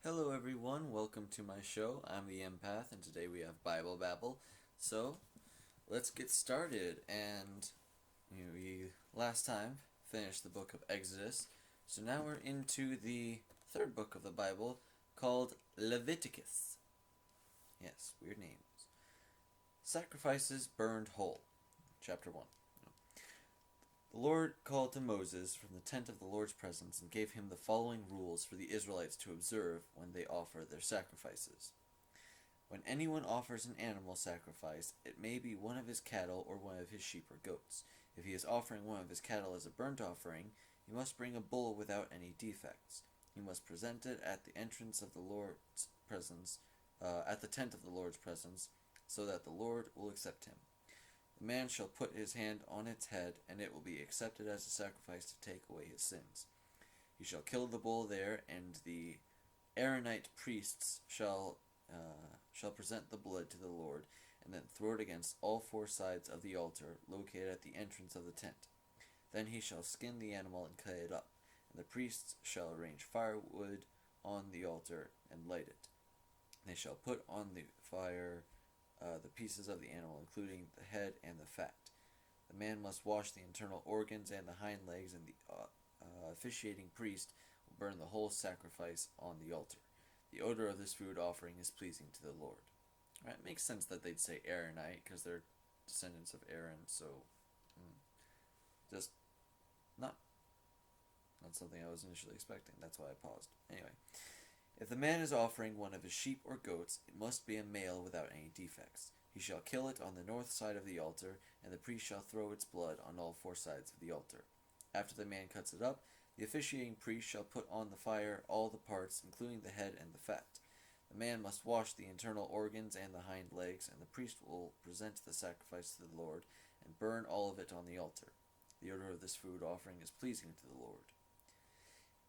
Hello everyone, welcome to my show. I'm the Empath, and today we have Babble. So, let's get started. And we last time finished the book of Exodus, so now we're into the third book of the Bible called Leviticus. Yes, weird names. Sacrifices burned whole. Chapter 1. The Lord called to Moses from the tent of the Lord's presence and gave him the following rules for the Israelites to observe when they offer their sacrifices. When anyone offers an animal sacrifice, it may be one of his cattle or one of his sheep or goats. If he is offering one of his cattle as a burnt offering, he must bring a bull without any defects. He must present it at the entrance of the Lord's presence, at the tent of the Lord's presence, so that the Lord will accept him. The man shall put his hand on its head, and it will be accepted as a sacrifice to take away his sins. He shall kill the bull there, and the Aaronite priests shall present the blood to the Lord, and then throw it against all four sides of the altar located at the entrance of the tent. Then he shall skin the animal and cut it up, and the priests shall arrange firewood on the altar and light it. They shall put on the fire the pieces of the animal, including the head and the fat. The man must wash the internal organs and the hind legs, and the officiating priest will burn the whole sacrifice on the altar. The odor of this food offering is pleasing to the Lord. Right, it makes sense that they'd say Aaronite because they're descendants of Aaron. So, just not something I was initially expecting. That's why I paused. Anyway, if the man is offering one of his sheep or goats, it must be a male without any defects. He shall kill it on the north side of the altar, and the priest shall throw its blood on all four sides of the altar. After the man cuts it up, the officiating priest shall put on the fire all the parts, including the head and the fat. The man must wash the internal organs and the hind legs, and the priest will present the sacrifice to the Lord, and burn all of it on the altar. The odor of this food offering is pleasing to the Lord.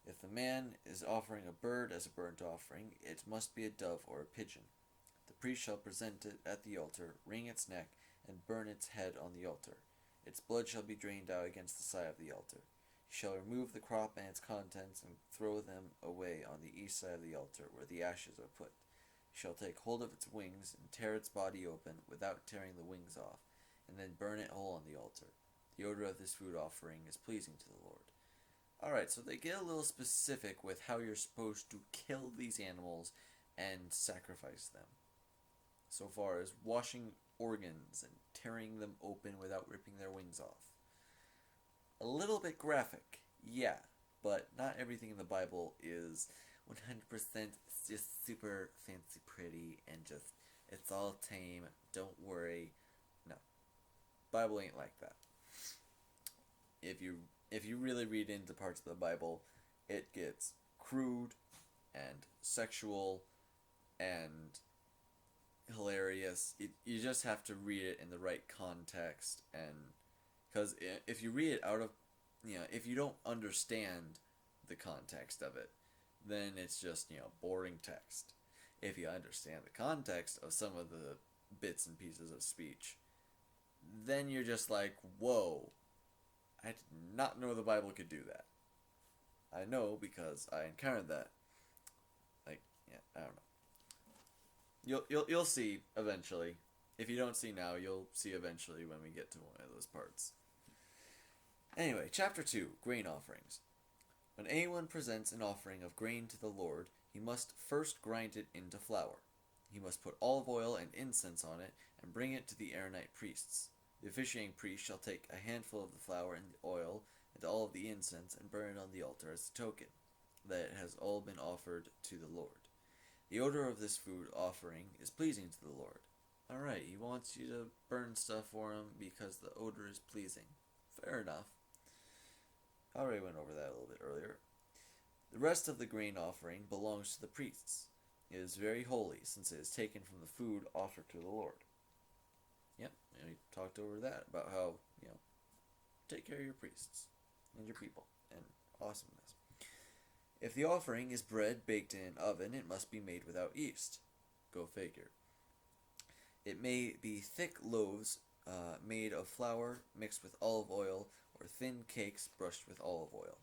If the man is offering a bird as a burnt offering, it must be a dove or a pigeon. The priest shall present it at the altar, wring its neck, and burn its head on the altar. Its blood shall be drained out against the side of the altar. He shall remove the crop and its contents and throw them away on the east side of the altar, where the ashes are put. He shall take hold of its wings and tear its body open without tearing the wings off, and then burn it whole on the altar. The odor of this food offering is pleasing to the Lord. Alright, so they get a little specific with how you're supposed to kill these animals and sacrifice them. So far as washing organs and tearing them open without ripping their wings off. A little bit graphic, yeah, but not everything in the Bible is 100% just super fancy pretty and just, it's all tame, don't worry. No, Bible ain't like that. If you really read into parts of the Bible, it gets crude and sexual and hilarious. You just have to read it in the right context, and because if you read it out of, if you don't understand the context of it, then it's just, boring text. If you understand the context of some of the bits and pieces of speech, then you're just like, whoa, I did not know the Bible could do that. I know because I encountered that. Like, yeah, I don't know. You'll see eventually. If you don't see now, you'll see eventually when we get to one of those parts. Anyway, chapter 2, grain offerings. When anyone presents an offering of grain to the Lord, he must first grind it into flour. He must put olive oil and incense on it and bring it to the Aaronite priests. The officiating priest shall take a handful of the flour and the oil and all of the incense and burn it on the altar as a token that it has all been offered to the Lord. The odor of this food offering is pleasing to the Lord. Alright, he wants you to burn stuff for him because the odor is pleasing. Fair enough. I already went over that a little bit earlier. The rest of the grain offering belongs to the priests. It is very holy, since it is taken from the food offered to the Lord. Yep, and we talked over that, about how, take care of your priests and your people, and awesomeness. If the offering is bread baked in an oven, it must be made without yeast. Go figure. It may be thick loaves made of flour mixed with olive oil, or thin cakes brushed with olive oil.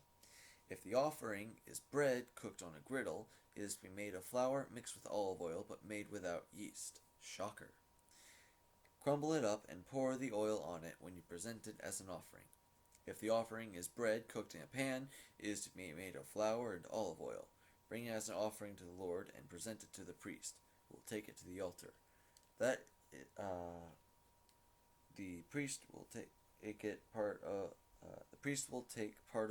If the offering is bread cooked on a griddle, is to be made of flour mixed with olive oil, but made without yeast. Shocker. Crumble it up and pour the oil on it when you present it as an offering. If the offering is bread cooked in a pan, it is to be made of flour and olive oil. Bring it as an offering to the Lord and present it to the priest, who will take it to the altar. The priest will take part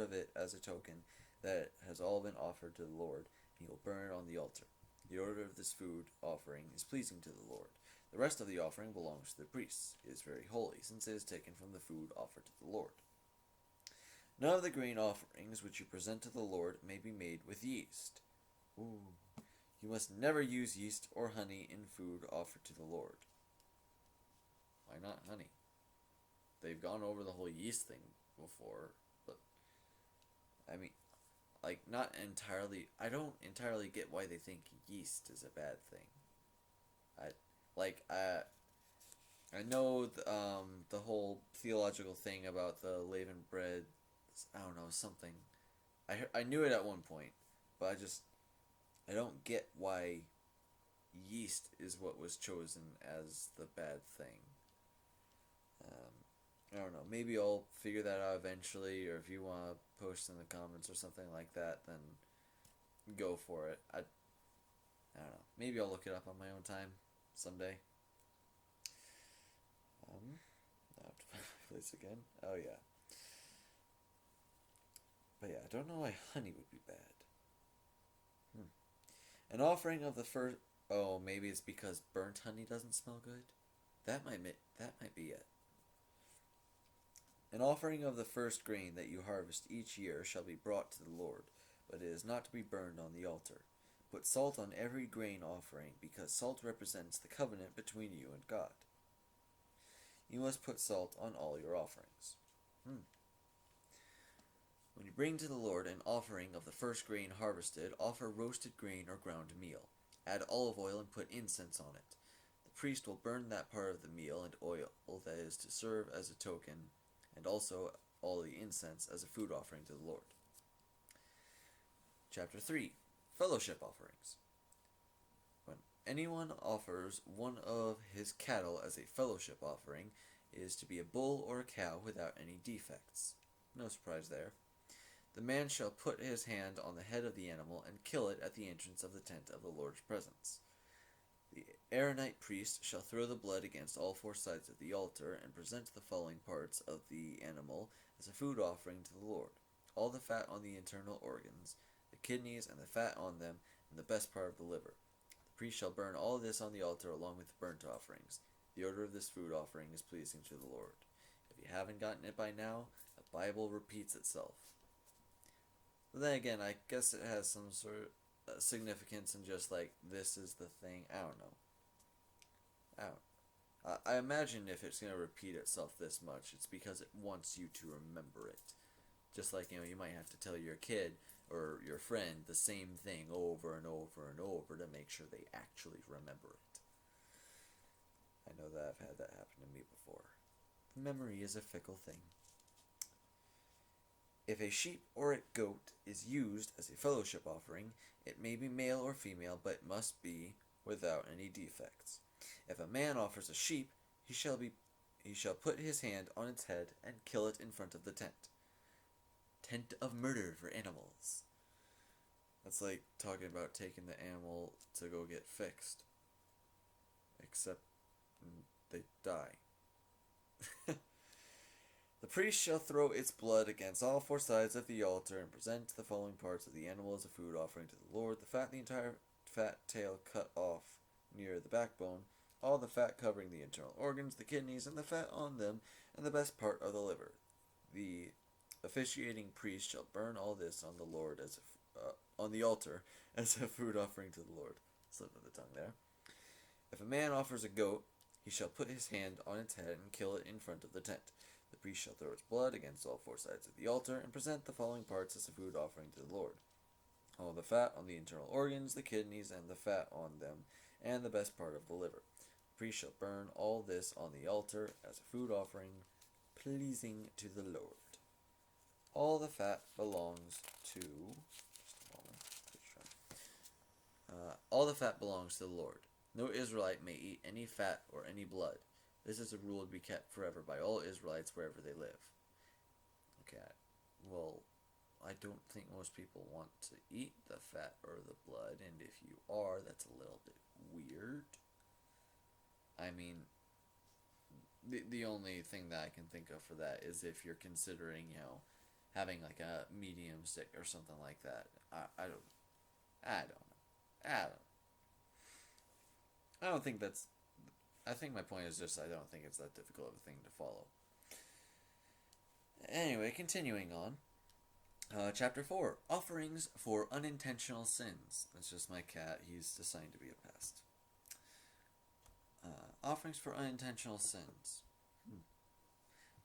of it as a token that it has all been offered to the Lord, and he will burn it on the altar. The odor of this food offering is pleasing to the Lord. The rest of the offering belongs to the priests. It is very holy, since it is taken from the food offered to the Lord. None of the grain offerings which you present to the Lord may be made with yeast. Ooh. You must never use yeast or honey in food offered to the Lord. Why not honey? They've gone over the whole yeast thing before, but I mean, not entirely. I don't entirely get why they think yeast is a bad thing. I know the whole theological thing about the leavened bread. I don't know, something. I knew it at one point, but I don't get why yeast is what was chosen as the bad thing. I don't know. Maybe I'll figure that out eventually, or if you want to post in the comments or something like that, then go for it. I don't know. Maybe I'll look it up on my own time someday. I have to find my place again. Oh yeah. But yeah, I don't know why honey would be bad. An offering of the first. Oh, maybe it's because burnt honey doesn't smell good. That might be it. An offering of the first grain that you harvest each year shall be brought to the Lord, but it is not to be burned on the altar. Put salt on every grain offering, because salt represents the covenant between you and God. You must put salt on all your offerings. When you bring to the Lord an offering of the first grain harvested, offer roasted grain or ground meal. Add olive oil and put incense on it. The priest will burn that part of the meal and oil that is to serve as a token, and also all the incense as a food offering to the Lord. Chapter 3. Fellowship Offerings. When anyone offers one of his cattle as a fellowship offering, it is to be a bull or a cow without any defects. No surprise there. The man shall put his hand on the head of the animal and kill it at the entrance of the tent of the Lord's presence. The Aaronite priest shall throw the blood against all four sides of the altar and present the following parts of the animal as a food offering to the Lord: all the fat on the internal organs, the kidneys and the fat on them, and the best part of the liver. The priest shall burn all this on the altar along with the burnt offerings. The odor of this food offering is pleasing to the Lord. If you haven't gotten it by now, the Bible repeats itself. But then again, I guess it has some sort of significance in just like, this is the thing. I don't know. I imagine if it's going to repeat itself this much, it's because it wants you to remember it. Just like, you might have to tell your kid or your friend the same thing over and over and over to make sure they actually remember it. I know that I've had that happen to me before. Memory is a fickle thing. If a sheep or a goat is used as a fellowship offering, it may be male or female, but it must be without any defects. If a man offers a sheep, he shall put his hand on its head and kill it in front of the tent. Tent of murder for animals. That's like talking about taking the animal to go get fixed. Except they die. The priest shall throw its blood against all four sides of the altar and present the following parts of the animal as a food offering to the Lord: the entire fat tail cut off near the backbone, all the fat covering the internal organs, the kidneys, and the fat on them, and the best part of the liver. The officiating priest shall burn all this on the Lord on the altar as a food offering to the Lord. Slip of the tongue there. If a man offers a goat, he shall put his hand on its head and kill it in front of the tent. The priest shall throw its blood against all four sides of the altar and present the following parts as a food offering to the Lord: all the fat on the internal organs, the kidneys, and the fat on them, and the best part of the liver. The priest shall burn all this on the altar as a food offering, pleasing to the Lord. All the fat belongs to... Just a moment. All the fat belongs to the Lord. No Israelite may eat any fat or any blood. This is a rule to be kept forever by all Israelites wherever they live. Okay, well, I don't think most people want to eat the fat or the blood, and if you are, that's a little bit weird. I mean, the only thing that I can think of for that is if you're considering, having like a medium stick or something like that. I don't know. I don't think that's. I think my point is just I don't think it's that difficult of a thing to follow. Anyway, continuing on. Chapter 4. Offerings for unintentional sins. That's just my cat. He's assigned to be a pest. Offerings for unintentional sins.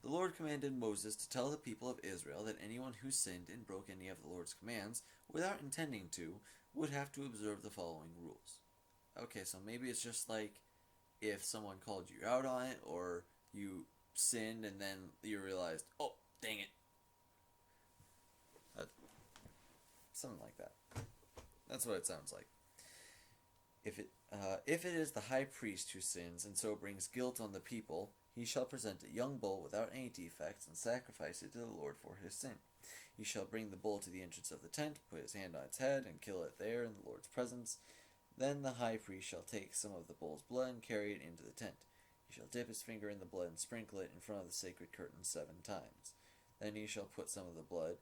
The Lord commanded Moses to tell the people of Israel that anyone who sinned and broke any of the Lord's commands without intending to would have to observe the following rules. Okay, so maybe it's just like if someone called you out on it, or you sinned and then you realized, oh, dang it. Something like that. That's what it sounds like. If it is the high priest who sins and so brings guilt on the people, he shall present a young bull without any defects and sacrifice it to the Lord for his sin. He shall bring the bull to the entrance of the tent, put his hand on its head, and kill it there in the Lord's presence. Then the high priest shall take some of the bull's blood and carry it into the tent. He shall dip his finger in the blood and sprinkle it in front of the sacred curtain 7 times. Then he shall put some of the blood,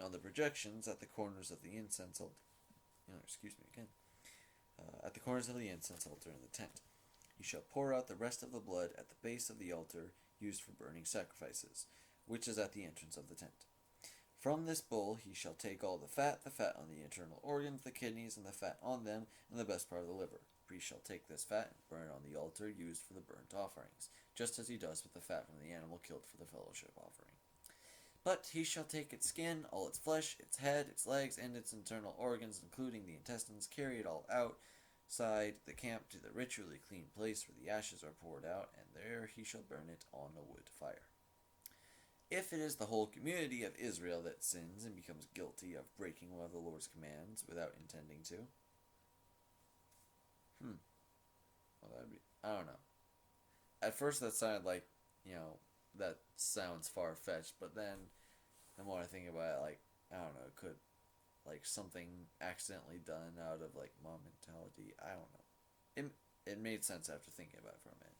on the projections at the corners of the incense altar. At the corners of the incense altar in the tent. He shall pour out the rest of the blood at the base of the altar used for burning sacrifices, which is at the entrance of the tent. From this bull he shall take all the fat on the internal organs, the kidneys, and the fat on them, and the best part of the liver. The priest shall take this fat and burn it on the altar used for the burnt offerings, just as he does with the fat from the animal killed for the fellowship offering. But he shall take its skin, all its flesh, its head, its legs, and its internal organs, including the intestines, carry it all outside the camp to the ritually clean place where the ashes are poured out, and there he shall burn it on a wood fire. If it is the whole community of Israel that sins and becomes guilty of breaking one of the Lord's commands without intending to, I don't know. At first that sounded like, that sounds far-fetched, but then the more I think about it, I don't know, it could, something accidentally done out of, mom mentality, I don't know. It made sense after thinking about it for a minute.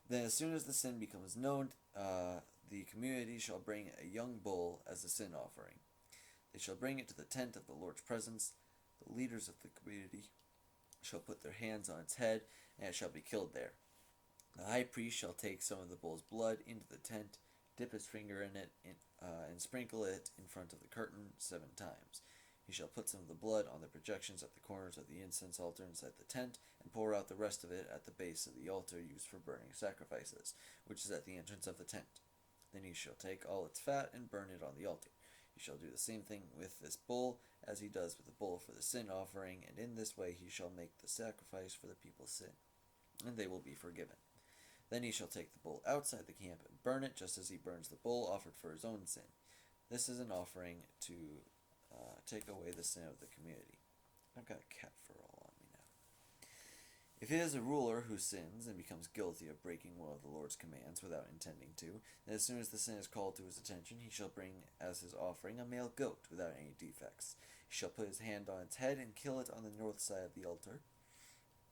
Then as soon as the sin becomes known, the community shall bring a young bull as a sin offering. They shall bring it to the tent of the Lord's presence. The leaders of the community shall put their hands on its head, and it shall be killed there. The high priest shall take some of the bull's blood into the tent, dip his finger in it, and sprinkle it in front of the curtain 7 times. He shall put some of the blood on the projections at the corners of the incense altar inside the tent, and pour out the rest of it at the base of the altar used for burning sacrifices, which is at the entrance of the tent. Then he shall take all its fat and burn it on the altar. He shall do the same thing with this bull as he does with the bull for the sin offering, and in this way he shall make the sacrifice for the people's sin, and they will be forgiven. Then he shall take the bull outside the camp and burn it, just as he burns the bull offered for his own sin. This is an offering to take away the sin of the community. I've got a cat fur all on me now. If it is a ruler who sins and becomes guilty of breaking one of the Lord's commands without intending to, then as soon as the sin is called to his attention, he shall bring as his offering a male goat without any defects. He shall put his hand on its head and kill it on the north side of the altar,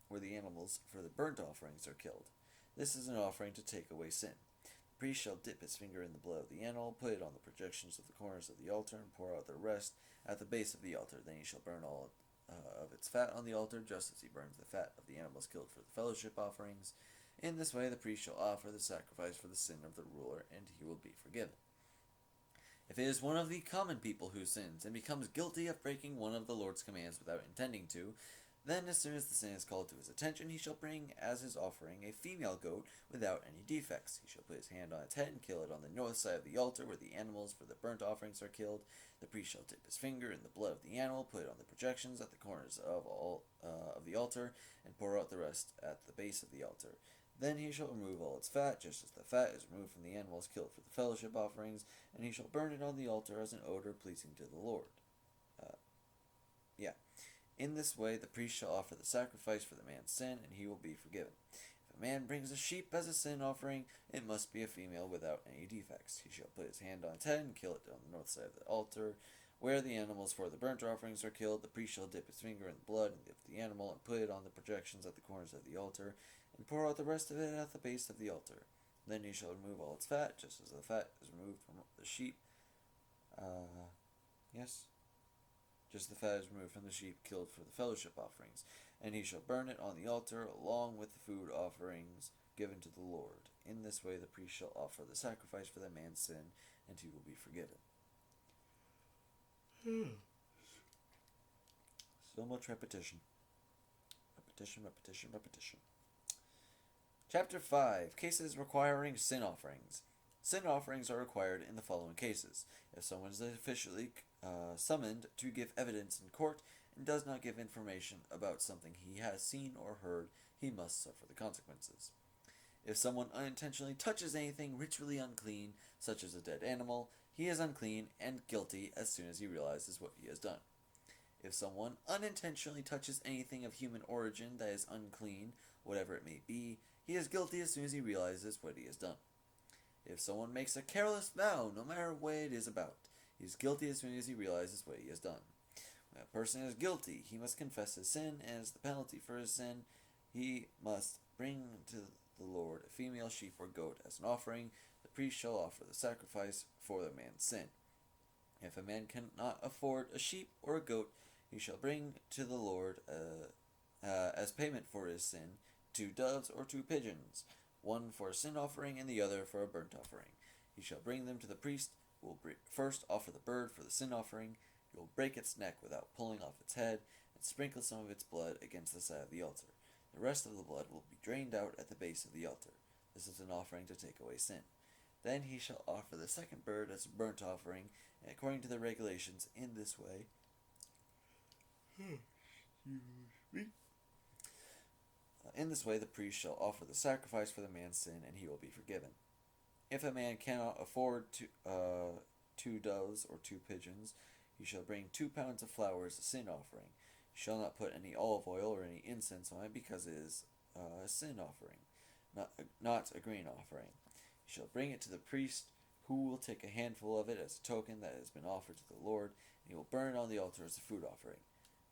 where the animals for the burnt offerings are killed. This is an offering to take away sin. The priest shall dip his finger in the blood of the animal, put it on the projections of the corners of the altar, and pour out the rest at the base of the altar. Then he shall burn all of its fat on the altar, just as he burns the fat of the animals killed for the fellowship offerings. In this way the priest shall offer the sacrifice for the sin of the ruler, and he will be forgiven. If it is one of the common people who sins and becomes guilty of breaking one of the Lord's commands without intending to, then as soon as the sin is called to his attention, he shall bring as his offering a female goat without any defects. He shall put his hand on its head and kill it on the north side of the altar, where the animals for the burnt offerings are killed. The priest shall dip his finger in the blood of the animal, put it on the projections at the corners of the altar, and pour out the rest at the base of the altar. Then he shall remove all its fat, just as the fat is removed from the animals killed for the fellowship offerings, and he shall burn it on the altar as an odor pleasing to the Lord. In this way the priest shall offer the sacrifice for the man's sin, and he will be forgiven. If a man brings a sheep as a sin offering, it must be a female without any defects. He shall put his hand on its head and kill it on the north side of the altar. Where the animals for the burnt offerings are killed, the priest shall dip his finger in the blood of the animal and put it on the projections at the corners of the altar, and pour out the rest of it at the base of the altar. Then he shall remove all its fat, just as the fat is removed from the sheep. Just the fat is removed from the sheep killed for the fellowship offerings, and he shall burn it on the altar along with the food offerings given to the Lord. In this way the priest shall offer the sacrifice for the man's sin, and he will be forgiven. So much repetition. Repetition. Chapter 5. Cases requiring sin offerings. Sin offerings are required in the following cases. If someone is officially summoned to give evidence in court and does not give information about something he has seen or heard, he must suffer the consequences. If someone unintentionally touches anything ritually unclean, such as a dead animal, he is unclean and guilty as soon as he realizes what he has done. If someone unintentionally touches anything of human origin that is unclean, whatever it may be, he is guilty as soon as he realizes what he has done. If someone makes a careless vow, no matter what it is about, he is guilty as soon as he realizes what he has done. When a person is guilty, he must confess his sin, and as the penalty for his sin, he must bring to the Lord a female sheep or goat as an offering. The priest shall offer the sacrifice for the man's sin. If a man cannot afford a sheep or a goat, he shall bring to the Lord as payment for his sin 2 doves or 2 pigeons, one for a sin offering and the other for a burnt offering. He shall bring them to the priest, who will first offer the bird for the sin offering. He will break its neck without pulling off its head, and sprinkle some of its blood against the side of the altar. The rest of the blood will be drained out at the base of the altar. This is an offering to take away sin. Then he shall offer the second bird as a burnt offering, and according to the regulations, in this way, the priest shall offer the sacrifice for the man's sin, and he will be forgiven. If a man cannot afford 2 doves or 2 pigeons, he shall bring 2 pounds of flour as a sin offering. He shall not put any olive oil or any incense on it, because it is a sin offering, not a grain offering. He shall bring it to the priest, who will take a handful of it as a token that it has been offered to the Lord, and he will burn it on the altar as a food offering.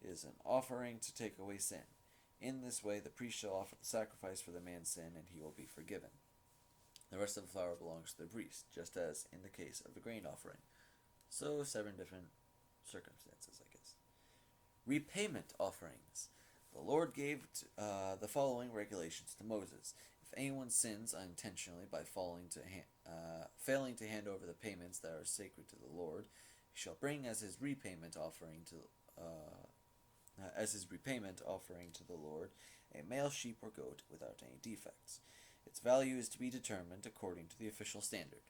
It is an offering to take away sin. In this way the priest shall offer the sacrifice for the man's sin, and he will be forgiven. The rest of the flour belongs to the priest, just as in the case of the grain offering. So 7 different circumstances, I guess. Repayment offerings. The Lord gave the following regulations to Moses. If anyone sins unintentionally by failing to hand over the payments that are sacred to the Lord, he shall bring as his repayment offering to the Lord a male sheep or goat without any defects. Its value is to be determined according to the official standard.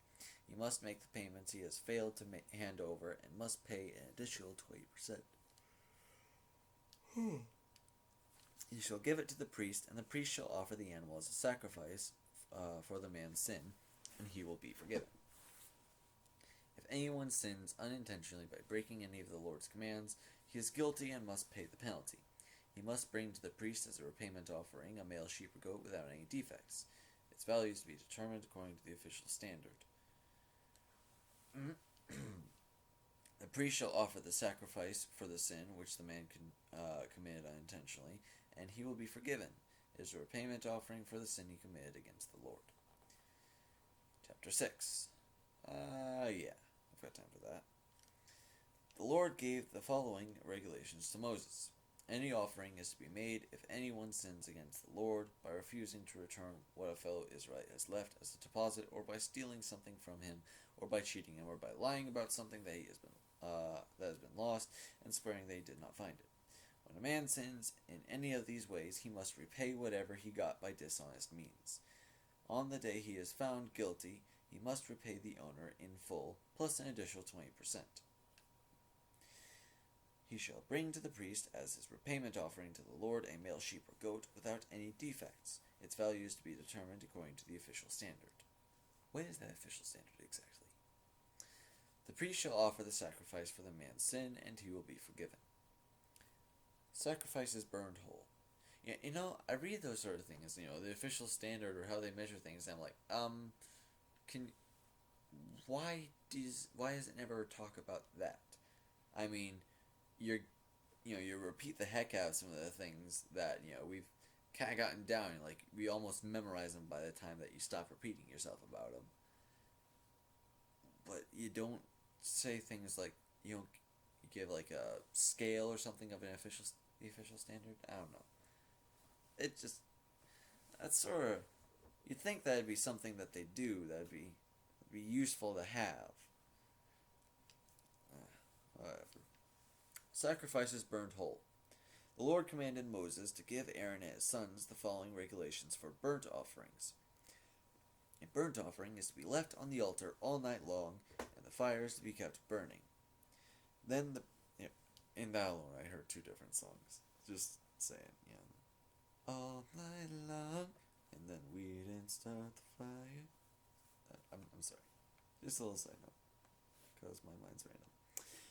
He must make the payments he has failed to hand over, and must pay an additional 20%. He shall give it to the priest, and the priest shall offer the animal as a sacrifice for the man's sin, and he will be forgiven. If anyone sins unintentionally by breaking any of the Lord's commands, he is guilty and must pay the penalty. He must bring to the priest as a repayment offering a male sheep or goat without any defects. Its value is to be determined according to the official standard. The priest shall offer the sacrifice for the sin which the man committed unintentionally, and he will be forgiven. It is a repayment offering for the sin he committed against the Lord. Chapter 6. I've got time for that. The Lord gave the following regulations to Moses. Any offering is to be made if anyone sins against the Lord by refusing to return what a fellow Israelite has left as a deposit, or by stealing something from him, or by cheating him, or by lying about something that has been lost, and swearing that he did not find it. When a man sins in any of these ways, he must repay whatever he got by dishonest means. On the day he is found guilty, he must repay the owner in full, plus an additional 20%. He shall bring to the priest as his repayment offering to the Lord a male sheep or goat without any defects. Its value is to be determined according to the official standard. What is that official standard exactly? The priest shall offer the sacrifice for the man's sin, and he will be forgiven. Sacrifice is burned whole. Yeah, I read those sort of things, the official standard or how they measure things, and I'm like, can why does it never talk about that? I mean, you're you repeat the heck out of some of the things that we've kind of gotten down. Like we almost memorize them by the time that you stop repeating yourself about them. But you don't say things like you don't give like a scale or something of the official standard. I don't know. It just that's sort of you'd think that'd be something that they do that'd be useful to have. Whatever. Sacrifices burned whole. The Lord commanded Moses to give Aaron and his sons the following regulations for burnt offerings. A burnt offering is to be left on the altar all night long, and the fire is to be kept burning. Then in that alone, I heard two different songs. Just saying, all night long, and then we didn't start the fire. I'm sorry. Just a little side note, because my mind's random.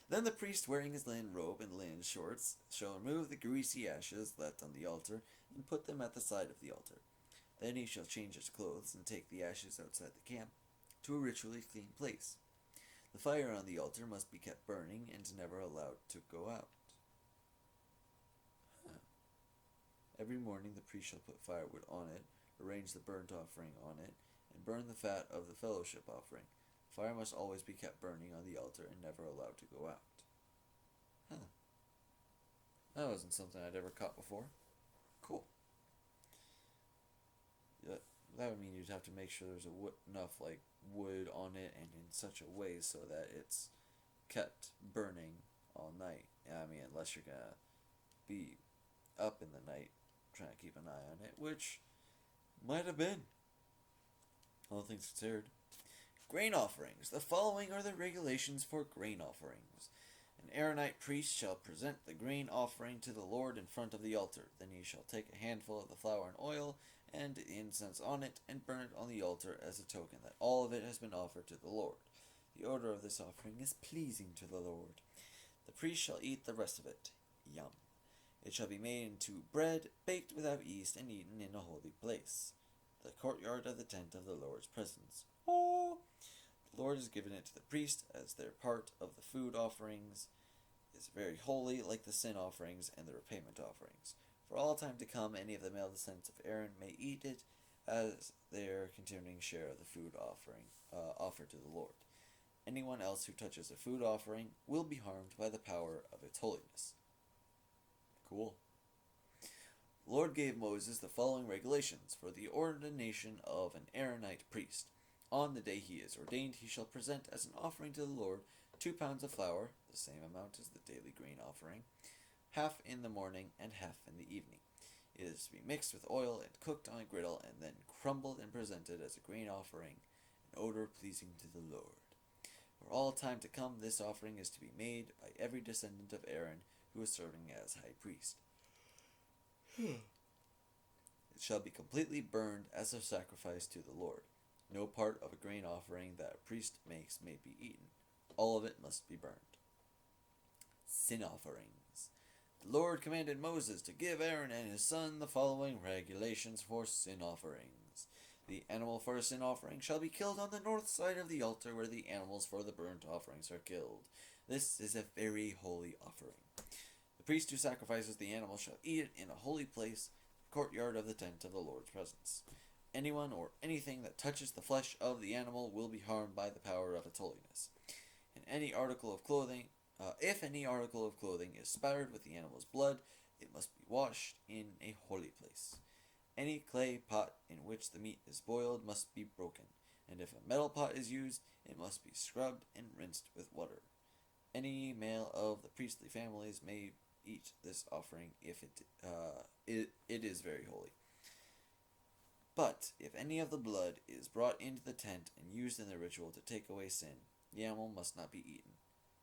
Then the priest, wearing his linen robe and linen shorts, shall remove the greasy ashes left on the altar and put them at the side of the altar. Then he shall change his clothes and take the ashes outside the camp to a ritually clean place. The fire on the altar must be kept burning and never allowed to go out. Every morning the priest shall put firewood on it, arrange the burnt offering on it, and burn the fat of the fellowship offering. Fire must always be kept burning on the altar and never allowed to go out. That wasn't something I'd ever caught before. Cool. Yeah, that would mean you'd have to make sure there's enough wood on it and in such a way so that it's kept burning all night. I mean, unless you're gonna be up in the night trying to keep an eye on it, which might have been, all things considered. Grain offerings. The following are the regulations for grain offerings. An Aaronite priest shall present the grain offering to the Lord in front of the altar. Then he shall take a handful of the flour and oil and the incense on it and burn it on the altar as a token that all of it has been offered to the Lord. The odor of this offering is pleasing to the Lord. The priest shall eat the rest of it. Yum. It shall be made into bread, baked without yeast, and eaten in a holy place, the courtyard of the tent of the Lord's presence. Oh! The Lord has given it to the priest as their part of the food offerings. It is very holy, like the sin offerings and the repayment offerings. For all time to come, any of the male descendants of Aaron may eat it as their continuing share of the food offering offered to the Lord. Anyone else who touches a food offering will be harmed by the power of its holiness. Cool. The Lord gave Moses the following regulations for the ordination of an Aaronite priest. On the day he is ordained, he shall present as an offering to the Lord 2 pounds of flour, the same amount as the daily grain offering, half in the morning and half in the evening. It is to be mixed with oil and cooked on a griddle and then crumbled and presented as a grain offering, an odor pleasing to the Lord. For all time to come, this offering is to be made by every descendant of Aaron who is serving as high priest. It shall be completely burned as a sacrifice to the Lord. No part of a grain offering that a priest makes may be eaten. All of it must be burned. Sin offerings. The Lord commanded Moses to give Aaron and his son the following regulations for sin offerings. The animal for a sin offering shall be killed on the north side of the altar where the animals for the burnt offerings are killed. This is a very holy offering. The priest who sacrifices the animal shall eat it in a holy place, the courtyard of the tent of the Lord's presence. Anyone or anything that touches the flesh of the animal will be harmed by the power of its holiness. And any article of clothing, if any article of clothing is spattered with the animal's blood, it must be washed in a holy place. Any clay pot in which the meat is boiled must be broken, and if a metal pot is used, it must be scrubbed and rinsed with water. Any male of the priestly families may eat this offering if it is very holy. But if any of the blood is brought into the tent and used in the ritual to take away sin, the animal must not be eaten.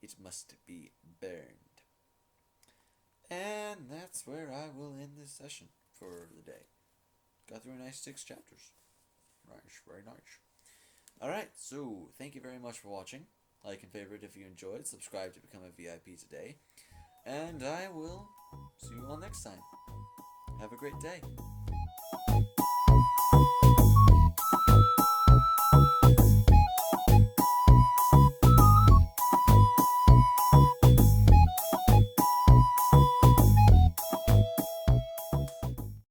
It must be burned. And that's where I will end this session for the day. Got through a nice 6 chapters. Nice, very nice. Alright, so thank you very much for watching. Like and favorite if you enjoyed. Subscribe to become a VIP today. And I will see you all next time. Have a great day.